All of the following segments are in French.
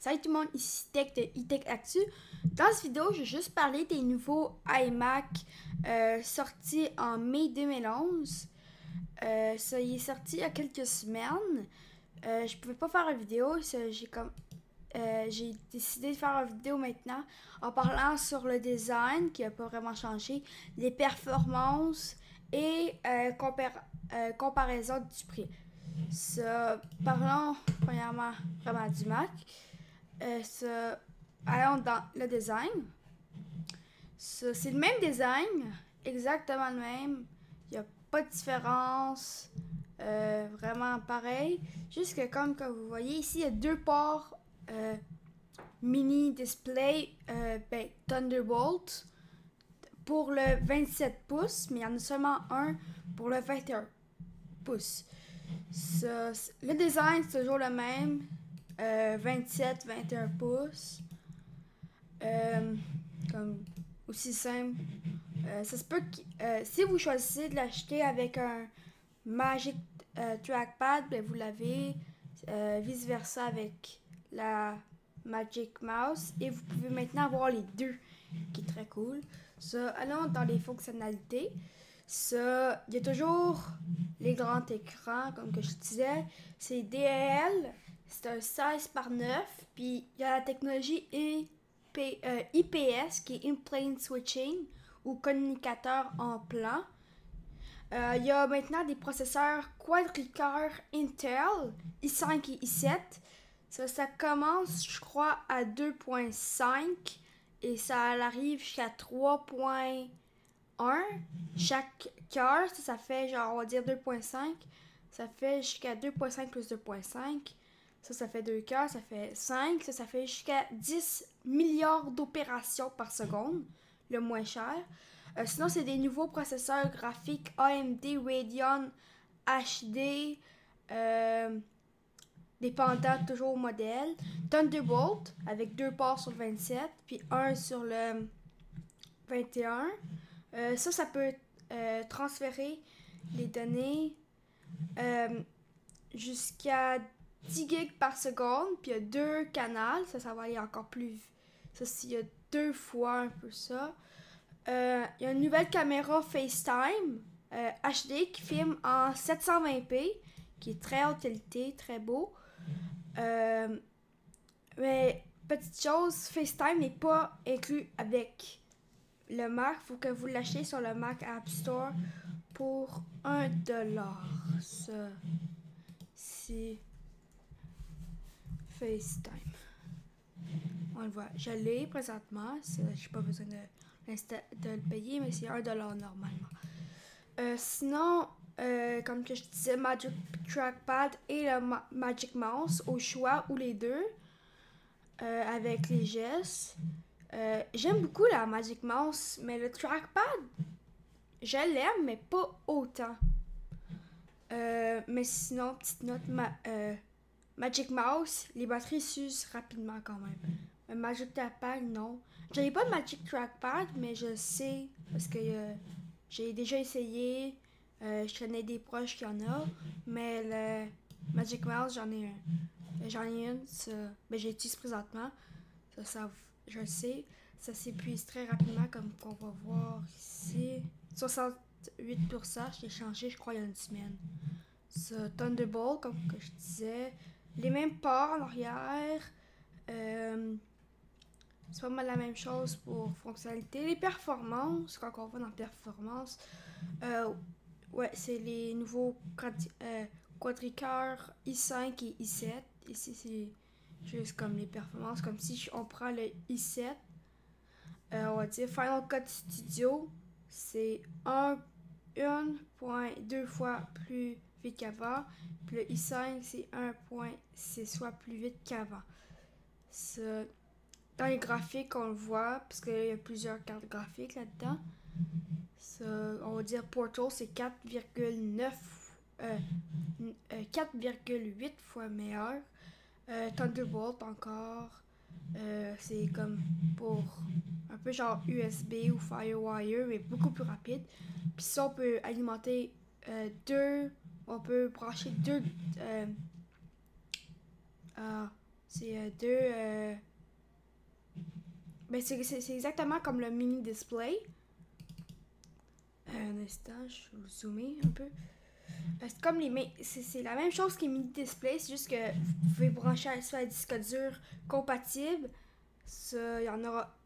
Salut tout le monde, ici Tech de eTech Actu. Dans cette vidéo, je vais juste parler des nouveaux iMac sortis en mai 2011. Ça y est sorti il y a quelques semaines. Je pouvais pas faire une vidéo, j'ai décidé de faire une vidéo maintenant en parlant sur le design qui n'a pas vraiment changé, les performances et comparaison du prix. Parlons premièrement vraiment du Mac. Allons dans le design. C'est le même design, exactement le même. Il n'y a pas de différence. Vraiment pareil. Juste que comme vous voyez ici, il y a deux ports mini display Thunderbolt pour le 27 pouces, mais il y en a seulement un pour le 21 pouces. Le design, c'est toujours le même. 27, 21 pouces. Comme aussi simple. Ça se peut que si vous choisissez de l'acheter avec un Magic Trackpad, ben vous l'avez. Vice versa avec la Magic Mouse. Et vous pouvez maintenant avoir les deux, qui est très cool. Allons dans les fonctionnalités. Il y a toujours les grands écrans, comme que je disais. C'est DLL, c'est un 16 par 9. Puis il y a la technologie IPS, qui est In-Plane Switching, ou communicateur en plan. Il y a maintenant des processeurs quadricœur Intel, i5 et i7. Ça commence, je crois, à 2.5 et ça arrive jusqu'à 3.1 chaque cœur. Ça fait genre, on va dire 2.5. Ça fait jusqu'à 2.5 plus 2.5. Ça fait 2 cœurs, ça fait 5. Ça fait jusqu'à 10 milliards d'opérations par seconde, le moins cher. Sinon, c'est des nouveaux processeurs graphiques AMD Radeon HD, dépendant toujours au modèle. Thunderbolt, avec 2 ports sur le 27, puis un sur le 21. Ça peut transférer les données jusqu'à 10 gigs par seconde, puis il y a 2 canaux, ça va aller encore plus. Il y a 2 fois un peu ça. Il y a une nouvelle caméra FaceTime HD qui filme en 720p, qui est très haute qualité, très beau. Mais petite chose, FaceTime n'est pas inclus avec le Mac. Il faut que vous l'achetiez sur le Mac App Store pour $1. Ça, c'est FaceTime. On le voit. Je l'ai présentement. Je n'ai pas besoin de le payer, mais c'est $1 normalement. Sinon, comme que je disais, Magic Trackpad et le Magic Mouse au choix, ou les deux, avec les gestes. J'aime beaucoup la Magic Mouse, mais le Trackpad, je l'aime, mais pas autant. Mais sinon, petite note, Magic Mouse, les batteries s'usent rapidement quand même. Magic Trackpad, non. J'avais pas de Magic Trackpad, mais je sais, parce que j'ai déjà essayé. Je connais des proches qui en ont, mais le Magic Mouse, j'en ai un. J'en ai une, ben, j'utilise présentement. Je sais. Ça s'épuise très rapidement, comme qu'on va voir ici. 68%, je l'ai changé, je crois, il y a une semaine. Thunderbolt, comme que je disais. Les mêmes ports en arrière. C'est pas mal la même chose pour fonctionnalité. Les performances, quand on va dans performance, ouais, c'est les nouveaux quadricœurs i5 et i7. Ici, c'est juste comme les performances. Comme si on prend le i7, on va dire Final Cut Studio, c'est 1.2 fois plus vite qu'avant. Puis le i5, c'est 1.6 fois plus vite qu'avant. Dans les graphiques, on le voit, parce qu'il y a plusieurs cartes graphiques là-dedans. On va dire Portal, c'est 4,8 fois meilleur. Thunderbolt encore. C'est comme pour un peu genre USB ou Firewire, mais beaucoup plus rapide. Puis ça, on peut alimenter on peut brancher deux C'est ben c'est exactement comme le mini display. Un instant, je vais vous zoomer un peu. C'est comme c'est la même chose qu'un mini display, c'est juste que vous pouvez brancher ça à un disque dur compatible. Ça, il y en aura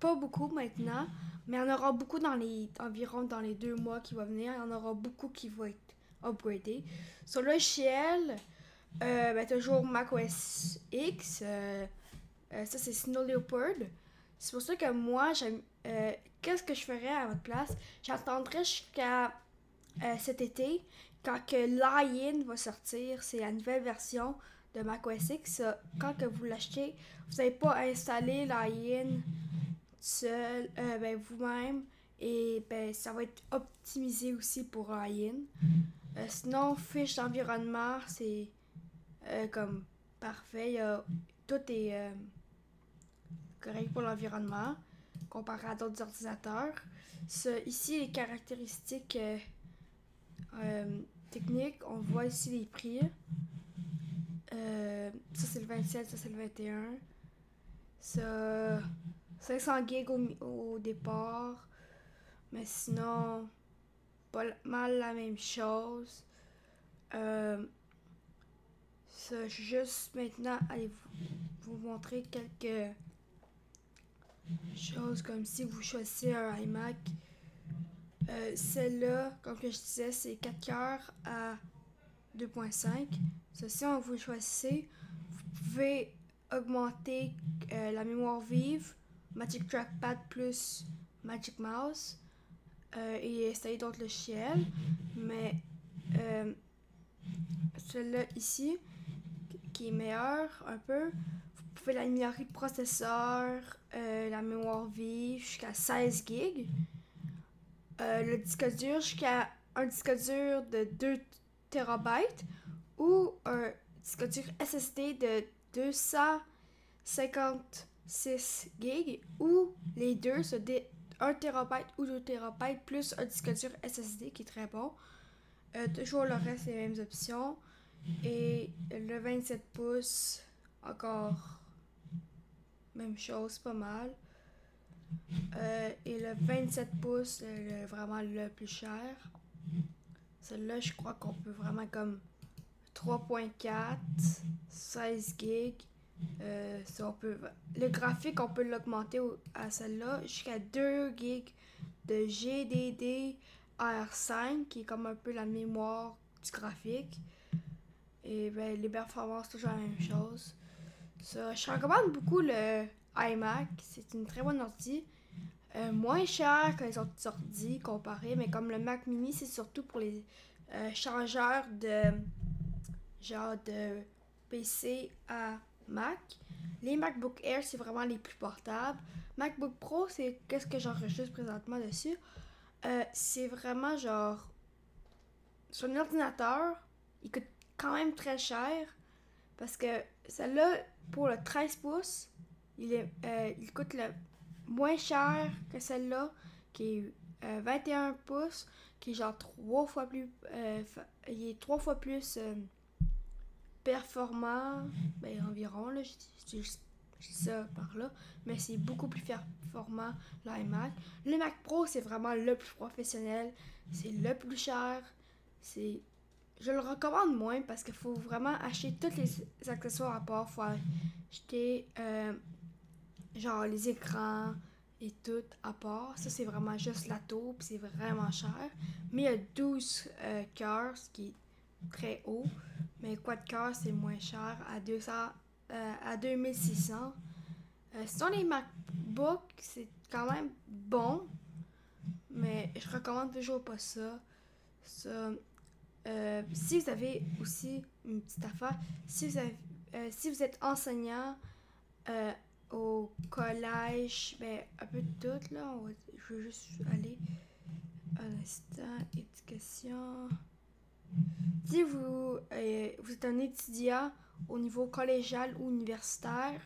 pas beaucoup maintenant, mais il y en aura beaucoup environ dans les 2 mois qui vont venir. Il y en aura beaucoup qui vont être upgradés. Sur le logiciel, ben, toujours macOS X. Ça, c'est Snow Leopard. C'est pour ça que moi, qu'est-ce que je ferais à votre place? J'attendrais jusqu'à cet été, quand que Lion va sortir. C'est la nouvelle version de macOS X. Quand que vous l'achetez, vous n'avez pas à installer Lion seul, ben, vous-même. Et ben, ça va être optimisé aussi pour Lion. Sinon, fiche d'environnement, c'est comme parfait. Tout est correct pour l'environnement comparé à d'autres ordinateurs. Ici, les caractéristiques techniques, on voit ici les prix. Ça, c'est le 27, ça, c'est le 21. Ça, 500 gigs au départ. Mais sinon, pas mal la même chose. Ça, juste maintenant, allez vous montrer quelques choses comme si vous choisissez un iMac. Celle-là, comme que je disais, c'est 4 cœurs à 2.5. Si on vous choisissez, vous pouvez augmenter la mémoire vive, Magic Trackpad plus Magic Mouse et installer d'autres logiciels. Mais celle-là ici, qui est meilleure un peu, vous pouvez l'améliorer le processeur, la mémoire vive jusqu'à 16 gigs. Le disque dur jusqu'à un disque dur de 2 TB ou un disque dur SSD de 256 gigs ou les deux, 1 TB ou 2 TB plus un disque dur SSD qui est très bon. Toujours le reste, les mêmes options. Et le 27 pouces, encore même chose, pas mal. Et le 27 pouces, vraiment le plus cher. Celui-là, je crois qu'on peut vraiment comme 3.4, 16 gigs. Le graphique, on peut l'augmenter à celle-là jusqu'à 2 gigs de GDDR5, qui est comme un peu la mémoire du graphique. Et ben, les performances, toujours la même chose. Ça, je recommande beaucoup le iMac. C'est une très bonne ordi. Moins cher que les autres ordi comparé, mais comme le Mac Mini, c'est surtout pour les changeurs de PC à Mac. Les MacBook Air, c'est vraiment les plus portables. MacBook Pro, c'est qu'est-ce que j'enregistre présentement dessus. C'est vraiment genre sur un ordinateur, il coûte quand même très cher parce que celle-là, pour le 13 pouces, il coûte le moins cher que celle-là, qui est 21 pouces, qui est genre 3 fois plus. Il est 3 fois plus performant, ben environ, là, je dis ça par là, mais c'est beaucoup plus performant l'iMac. Le Mac Pro, c'est vraiment le plus professionnel, c'est le plus cher, je le recommande moins parce qu'il faut vraiment acheter tous les accessoires à part. Il faut acheter genre les écrans et tout à part. Ça, c'est vraiment juste la tour, puis c'est vraiment cher. Mais il y a 12 cœurs, ce qui est très haut. Mais quad cœurs, c'est moins cher, à 2600. Sinon, les MacBook, c'est quand même bon, mais je recommande toujours pas ça. Si vous avez aussi une petite affaire, si vous êtes enseignant au collège, ben un peu de tout là, je vais juste aller un instant, éducation. Si vous êtes un étudiant au niveau collégial ou universitaire,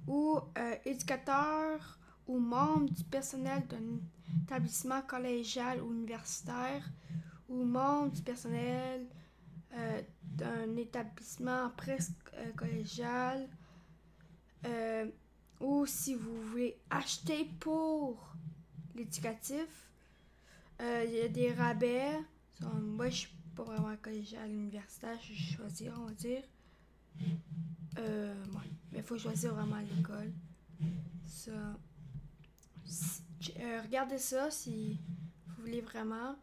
ou éducateur ou membre du personnel d'un établissement collégial ou universitaire, ou membre du personnel d'un établissement presque collégial, ou si vous voulez acheter pour l'éducatif, il y a des rabais. Moi, je suis pas vraiment collégial universitaire, je vais choisir, on va dire. Ouais. Mais il faut choisir vraiment l'école. Ça. Regardez ça si vous voulez vraiment.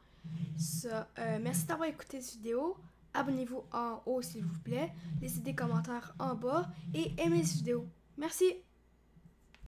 Ça. Merci d'avoir écouté cette vidéo. Abonnez-vous en haut s'il vous plaît. Laissez des commentaires en bas et aimez cette vidéo. Merci!